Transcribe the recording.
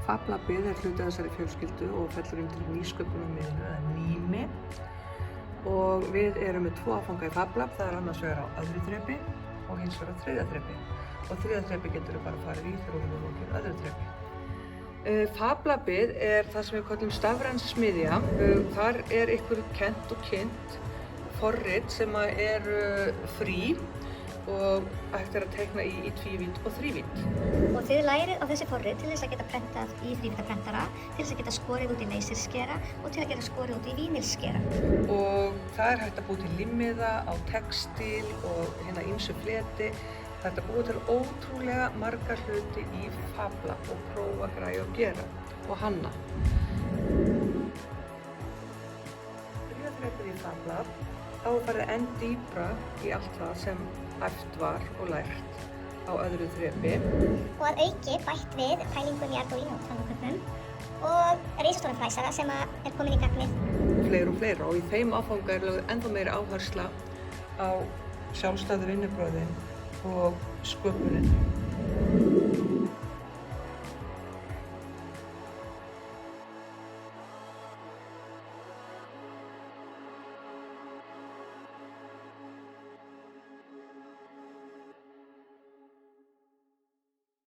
FabLabið er hluti af þessari fjölskyldu og fellur undir nýsköpunarmiðinu eða NÝMI. Og við erum með 2 áfanga í FabLab, það er annars vegar á öðru þrepi og hins vegar á 3. þrepi. Og 3. þrepi getur bara farið í þegar við erum okkur öðru þrepi. FabLabið er það sem við kallum stafræn smiðja. Þar er ykkur kennt og kynnt forrit sem eru frí og hægt að teikna í tvívídd og þrívídd. Og þið lærið á þessi forrit til þess að geta prentað í þrívídda prentara, til þess að geta skorið út í laserskera og til að geta skorið út í vínilskera. Og það er hægt að búa til limmiða á textíl og ýmsu fleti. Það er hægt að búa til ótrúlega marga hluti í FabLab og prófa, græja og gera og hanna. 3. þrepið í FabLab, þá er farið enn dýpra í allt það sem æft var og lært á öðru þrepi. Og að auki bætt við pælingum í Arduino tölvukuppum og risastóran flæsara sem er komin í gagnið. Fleira og í þeim áfanga er lögð ennþá meiri áhersla á sjálfstæðu vinnubrögðin og sköpunin.